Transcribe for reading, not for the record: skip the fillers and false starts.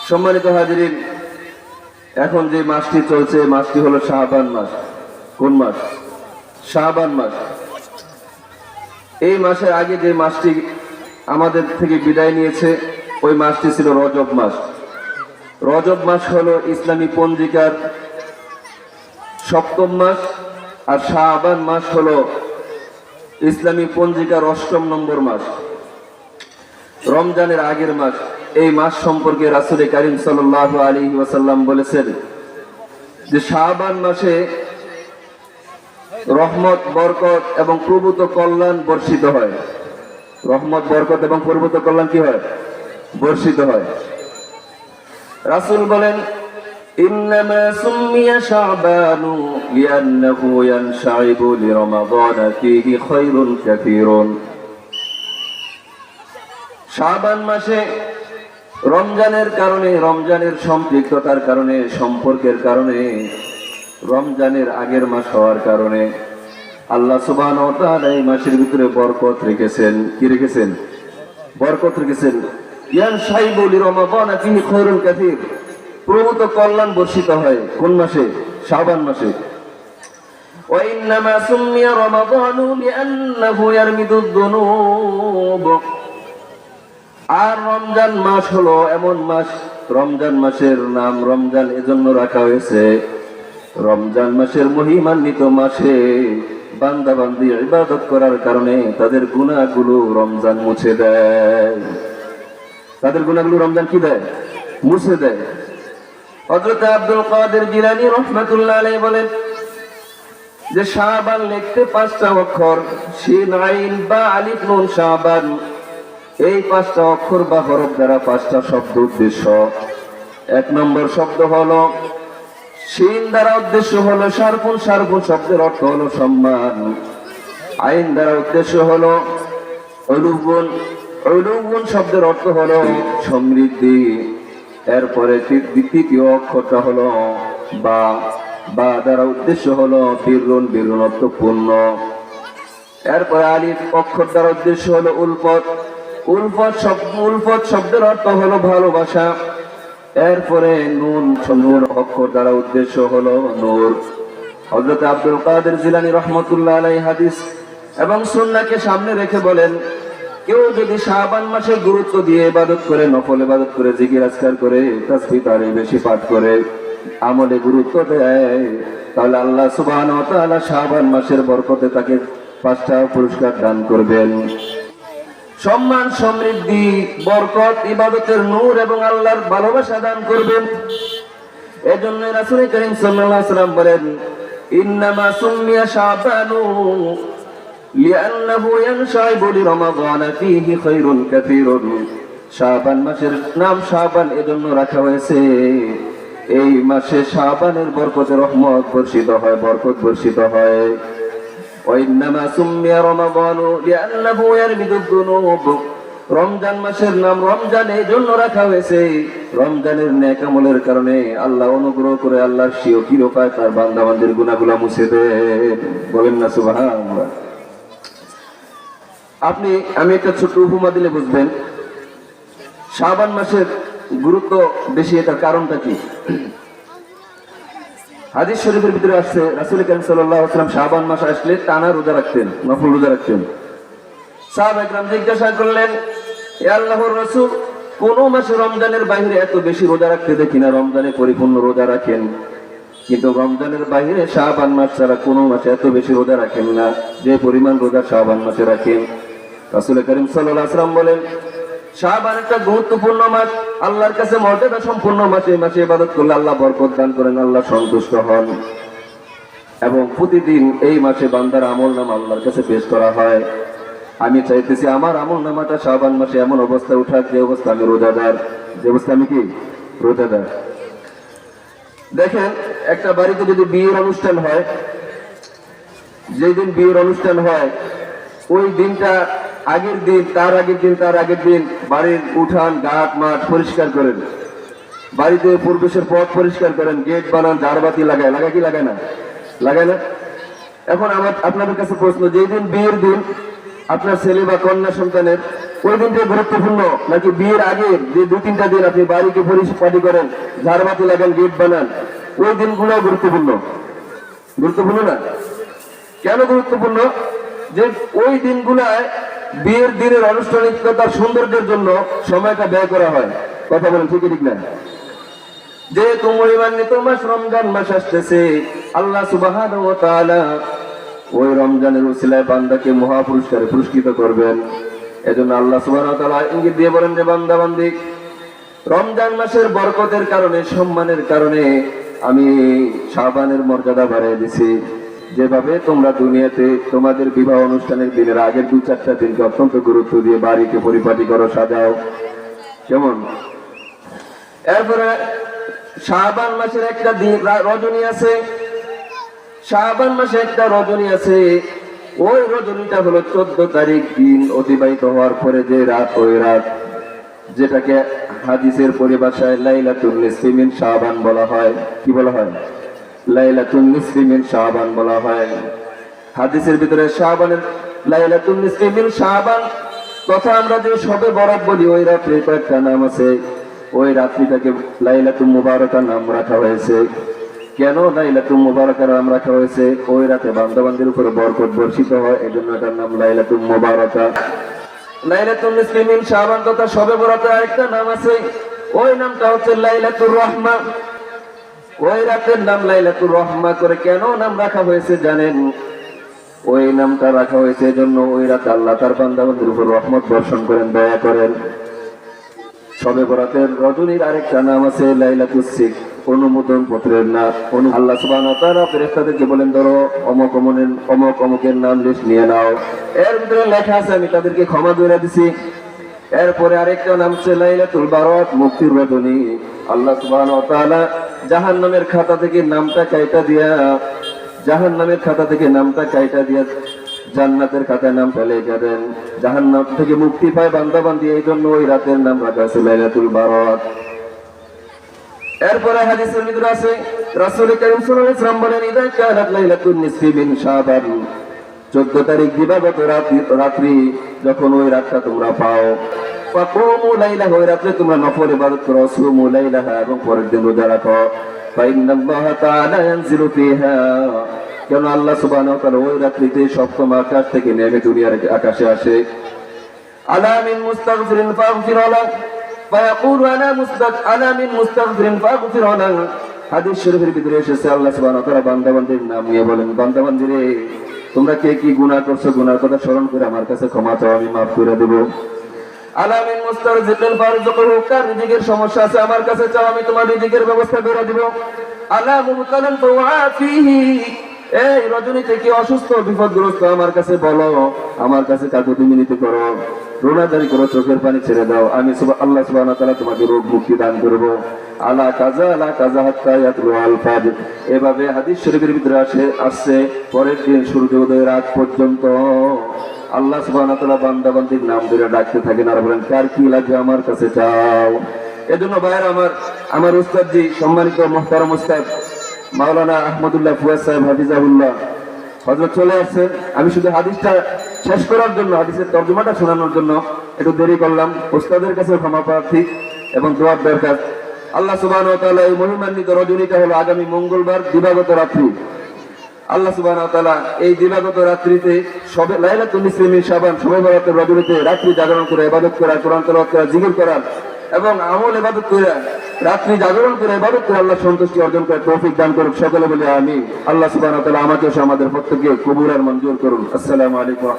সম্মানিত হাজিরিন, এখন যে মাসটি চলছে মাসটি হলো শাবান মাস। কোন মাস? শাবান মাস। এই মাসের আগে যে মাসটি আমাদের থেকে বিদায় নিয়েছে ওই মাসটি ছিল রজব মাস। রজব মাস হলো ইসলামী পঞ্জিকার সপ্তম মাস, আর শাবান মাস হলো ইসলামী পঞ্জিকার অষ্টম নম্বর মাস, রমজানের আগের মাস। এই মাস সম্পর্কে রাসূল কারীম সাল্লাল্লাহু আলাইহি ওয়াসাল্লাম বলেছেন যে শাবান মাসে রহমত, বরকত এবং প্রভূত কল্যাণ বর্ষিত হয়। রহমত, বরকত এবং প্রভূত কল্যাণ কি হয়? বর্ষিত হয়। রাসূল বলেন, ইন্নামা সুম্মিয়া শাবানু লিআন্নাহু ইয়ানশাইবু লিরমাদানা ফীহি খায়রুন কাসীরুন। শাবান মাসে রমজানের কারণে, রমজানের সম্পৃক্ততার কারণে, সম্পর্কের কারণে, রমজানের আগের মাস হওয়ার কারণে আল্লাহ সুবহানাহু ওয়া তাআলা এই মাসের ভিতরে বরকত রেখেছেন। কি রেখেছেন? বরকত রেখেছেন। ইয়ানশাইবু লিরমাদানা ফীহি খায়রুন কাসীর, প্রভূত কল্যাণ বর্ষিত হয়। কোন মাসে? শাবান মাসে। ওয়া ইন্নামা সুম্মিয়া রমাদানু লিআন্নাহু ইয়ারমিদুদ যুনুব। আর রমজান মাস হলো এমন মাস, রমজান মাসের নাম রমজান এজন্য রাখা হয়েছে, রমজান মাসের মহিমান্বিত মাসে বান্দা বান্দি ইবাদত করার কারণে তাদের গুনাহগুলো রমজান মুছে দেয়। তাদের গুনাহগুলো রমজান কি দেয়? মুছে দেয়। হযরত আব্দুল কাদের জিলানী রাহমাতুল্লাহ আলাইহি বলেন যে শাবান লিখতে 5টা অক্ষর, শিন আইন বা আলিফ নুন শাবান। এই 5টা অক্ষর বা হরফ দ্বারা 5টা শব্দ উদ্দেশ্য। 1 নম্বর শব্দ হলো শিন দ্বারা উদ্দেশ্য হলো শারফুন, শারফুন শব্দের অর্থ হলো সম্মান। আইন দ্বারা উদ্দেশ্য হলো উলুগুন, উলুগুন শব্দের অর্থ হলো সমৃদ্ধি। এরপরে দ্বিতীয় অক্ষরটা হলো বা, বা দ্বারা উদ্দেশ্য হলো বীরুন, বীরুন অর্থ পূর্ণ। এরপরে আলিফ অক্ষর দ্বারা উদ্দেশ্য হলো উলফত, উলফত শব্দের অর্থ হলো ভালোবাসা। এরপরে নুন, নূর অক্ষর দ্বারা উদ্দেশ্য হলো নূর। হযরত আব্দুল কাদের জিলানী রাহমাতুল্লাহ আলাইহি হাদিস এবং সুন্নাহকে সামনে রেখে বলেন, কেউ যদি শাবান মাসে গুরুত্ব দিয়ে ইবাদত করে, নফল ইবাদত করে, জিকির আজকার করে, তাসবিহ তাহলিল বেশি পাঠ করে, আমলে গুরুত্ব দেয়, তাহলে আল্লাহ সুবহানাহু ওয়া তাআলা শাবান মাসের বরকতে তাকে 5টা পুরস্কার দান করবেন। সম্মান, সমৃদ্ধি, বরকত, ইবাদতের নূর এবং আল্লাহর ভালোবাসা দান করবেন। এজন্য রাসূল কারীম সাল্লাল্লাহু আলাইহি ওয়াসাল্লাম বলেন, ইন্নামা সুম্মিয়া শাবানু লিআন্নাহু ইয়ানশাইবু লিরমাদানা ফীহি খায়রুন কাসীরুন। শাবান মাসের নাম শাবান এজন্য রাখা হয়েছে, এই মাসে শাবানের বরকতে রহমত বর্ষিত হয়, বরকত বর্ষিত হয়। وإنما سمي رمضان لأنه يرمد الذنوب। রমজান মাসের নাম রমজান এই জন্য রাখা হয়েছে, রমজানের নেক আমলের কারণে আল্লাহ অনুগ্রহ করে আল্লাহর স্বীয় কৃপায় তার বান্দাবান্দির গুনাহগুলো মুছে দেন। বলেন না সুবহানাল্লাহ। আমি একটা ছোট উপমা দিলে বুঝবেন শাবান মাসের গুরুত্ব বেশি। এটার কারণটা কি? হাদিস শরীফের ভিতরে আসছে রাসূল কারীম সাল্লাল্লাহু আলাইহি ওয়াসাল্লাম শাবান মাস আসলে টানা রোজা রাখতেন, নফল রোজা রাখতেন। সাহাবায়ে কেরাম জিজ্ঞাসা করলেন, হে আল্লাহর রাসূল, কোন মাসে রমজানের বাইরে এত বেশি রোজা রাখতে দেখি না, রমজানে পরিপূর্ণ রোজা রাখেন, কিন্তু রমজানের বাইরে শাবান মাস ছাড়া কোন মাসে এত বেশি রোজা রাখেন না যে পরিমাণ রোজা শাবান মাসে রাখেন। রাসূল কারীম সাল্লাল্লাহু আলাইহি ওয়াসাল্লাম বলেন, শাবান একটা গুরুত্বপূর্ণ মাস, আল্লাহর কাছে মর্যাদা সম্পূর্ণ মাস। এই মাসে ইবাদত করলে আল্লাহ বরকত দান করেন, আল্লাহ সন্তুষ্ট হন, এবং প্রতিদিন এই মাসে বান্দার আমলনামা আল্লাহর কাছে পেশ করা হয়। আমি চাইতেছি আমার আমলনামাটা শাবান মাসে এমন অবস্থায় উঠাক যে অবস্থা আমি রোজাদার, যে অবস্থা আমি কি রোজাদার। দেখেন, একটা বাড়িতে যদি বিয়ের অনুষ্ঠান হয়, যেদিন বিয়ের অনুষ্ঠান হয় ওই দিনটা আগের দিন, তার আগের দিন, তার আগের দিন বাড়ির উঠান, ঘাট, মাঠ পরিষ্কার করেন, বাড়িতে প্রবেশের পথ পরিষ্কার করেন, গেট বানান, ঝাড়বাতি লাগায়, লাগায় কি লাগায় না? লাগায় না? এখন আপনাদের কাছে প্রশ্ন, যেই দিন বিয়ের দিন আপনার ছেলে বা কন্যা সন্তানের ওই দিনটা গুরুত্বপূর্ণ নাকি বিয়ের আগে যে 2-3টা দিন আপনি বাড়িকে পরিপাটি করেন, ঝাড়বাতি লাগান, গেট বানান, ওই দিনগুলো গুরুত্বপূর্ণ? গুরুত্বপূর্ণ না। কেন গুরুত্বপূর্ণ? যে ওই দিনগুলায় বিয়ের দিনের আনুষ্ঠানিকতার সৌন্দর্যের জন্য সময়টা ব্যয় করা হয়। কথা বলেন ঠিক ঠিক না? যেহেতু মহিমান্বিত মাস রমজান মাস আসতেছে, আল্লাহ সুবহানাহু ওয়া তাআলা ওই রমজানের উসিলায় বান্দাকে মহাপুরস্কারে পুরস্কৃত করবেন। এজন্য আল্লাহ সুবহানাহু ওয়া তাআলা ইঙ্গিত দিয়ে বলেন যে বান্দা বান্দি, রমজান মাসের বরকতের কারণে, সম্মানের কারণে আমি শাবানের মর্যাদা বাড়িয়ে দিছি। যেভাবে তোমরা দুনিয়াতে তোমাদের বিবাহ অনুষ্ঠানের দিনের আগের 2-4টা দিনকে অত্যন্ত গুরুত্ব দিয়ে বাড়িকে পরিপাটি করো, সাজাও, কেমন? এরপরে শাবান মাসের একটা দিন রজনী আছে। শাবান মাসে একটা রজনী আছে। ওই রজনীটা হলো 14 তারিখ দিন অতিবাহিত হওয়ার পরে যে রাত, ওই রাত যেটাকে হাদিসের পরিভাষায় লাইলাতুন নিসফি মিন শাবান বলা হয়। কি বলা হয়? লাইলাতুন নিসফি মিন শাবান বলা হয়। হাদিসের ভিতরে শাবানের লাইলাতুন নিসফি মিন শাবান তথা আমরা যে শবে বরাত বলি, ওই রাত্রে কয়েকটা নাম আছে। ওই রাত্রিটাকে লাইলাতুল মুবারাকা নাম রাখা হয়েছে। কেন লাইলাতুল মুবারাকা নাম রাখা হয়েছে? ওই রাতে বান্দাবান্দির উপরে বরকত বর্ষিত হয়, এজন্য এটার নাম লাইলাতুল মুবারাকা। লাইলাতুন নিসফি মিন শাবান তথা শবে বরাতের আরেকটা নাম আছে, ওই নামটা হচ্ছে লাইলাতুর রহমা। ওই রাতের নাম লাইলাতুর রহমা করে কেন নাম রাখা হয়েছে জানেন? ওই নামটা রাখা হয়েছে এজন্য ওই রাতে আল্লাহ তার বান্দাবান্দির উপর রহমত বর্ষণ করেন, দয়া করেন। শবে বরাতের রজনীর আরেকটা নাম আছে লাইলাতুস সিক, অনুমোদন পত্রের নাম। আল্লাহ সুবহানাহু ওয়া তাআলা ফেরেশতাদেরকে বলেন, ধরো অমুকের নাম লিস্ট নিয়ে নাও, এর ভিতরে লেখা আছে আমি তাদেরকে ক্ষমা করে দিছি। এরপরে আরেকটা নাম হচ্ছে লাইলাতুল বারাত, মুক্তির রজনী। আল্লাহ সুবহানাহু ওয়া তাআলা জাহান্নামের খাতা থেকে নামটা কাইটা দিয়া, জাহান্নামের খাতা থেকে নামটা কাইটা দিয়া জান্নাতের খাতায় নামটা লেখা দেন। জাহান্নাম থেকে মুক্তি পায় বান্দাবান্দি, এই জন্য ওই রাতের নাম রাখা আছে লাইলাতুল বারাত। এরপরে হাদিসের ভিতরে আছে রাসূল কারীম সাল্লাল্লাহু আলাইহি ওয়াসাল্লাম বলেন, ইযা কানাত লাইলাতুন নিসফি মিন শাবান, 14 তারিখ দিবাগত রাত্রি যখন ওই রাতটা তোমরা পাও, ফাকুমু লাইলা, ওই রাতে তোমরা নফল ইবাদত করো, সুমু লাইলাহা, এবং পরের দিন রোজা রাখো। ফাইন্নাল্লাহা তাআলা ইয়ানজিলু ফিহা, কেন আল্লাহ সুবহানাহু ওয়া তাআলা ওই রাত্রিতে সপ্তম আকাশ থেকে নেমে দুনিয়ার আকাশে আসে। আলা মিন মুস্তাগফিরিন ফাগফির লাহু, ফায়াকুলু আনা মিন মুস্তাগফিরিন ফাগফির লাহু। হাদিস শরীফের ভিতরে এসেছে আল্লাহ সুবহানাহু ওয়া তাআলা বান্দাবান্দির নাম নিয়ে বলেন, বান্দাবান্দিরে তোমরা কে কি গুনাহ করছো, গুনাহর কথা স্মরণ করে আমার কাছে ক্ষমা চাও, আমি মাফ করে দেব। আলা মিন মুস্তারজিকিন ফারযুকুহু, কার রিজিকের সমস্যা আছে আমার কাছে চাও, আমি তোমার রিজিকের ব্যবস্থা করে দেব। আলা মুবতালান ফাওয়াফিহি, এই রজনীতে কি অসুস্থ বিপদগ্রস্ত আমার কাছে বলো, আমার কাছে কাকুতি মিনতি করো, রোনাদারি করো, চোখের পানি ছেড়ে দাও, আমি আল্লাহ সুবহানাহু ওয়া তাআলা তোমাকে রোগ মুক্তি দান করব। আলা কাজা হাত্তা ইয়াতলু আল ফাজর, এভাবে হাদিস শরীফের ভিতরে আসছে পরের দিন সূর্য উদয়ের আগ পর্যন্ত আল্লাহ সুবহানাহু ওয়া তাআলা বান্দাবান্দির নাম ধরে ডাকতে থাকেন আর বলেন, কার কি লাগবে আমার কাছে চাও। এজন্য ভাইয়ের আমার উস্তাদ জি, সম্মানিত মুহতারাম উস্তাদ মাওলানা আহমদুল্লাহ ফুয়াদ সাহেব হাফিজাহুল্লাহ হযরত চলে আসছেন। আমি শুধু হাদিসটা শেষ করার জন্য, হাদিসের তরজমাটা শোনানোর জন্য একটু দেরি করলাম। উস্তাদের কাছে ক্ষমা প্রার্থী এবং দোয়ার দরকার। আল্লাহ সুবহানাহু ওয়া তাআলা এই মহিমান্বিত রজনীটা হলো আগামী মঙ্গলবার দিবাগত রাত্রি। আল্লাহ সুবহানাহু ওয়া তাআলা এই দিবাগত রাত্রিতে সবে লাইলাতুন নিসফি মিন শাবান, শবে বরাতের রজনীতে রাত্রি জাগরণ করে ইবাদত করা, কোরআন তেলাওয়াত করা, জিকির করা এবং আমল ইবাদত করে রাত্রি জাগরণ করে ইবাদত করে আল্লাহ সন্তুষ্টি অর্জন করে তৌফিক দান করুন। সকলে বলে আমিন। আল্লাহ সুবহানাহু ওয়া তাআলা আমাকে আমাদের প্রত্যেককে কবুল আর মঞ্জুর করুন। আসসালামু আলাইকুম।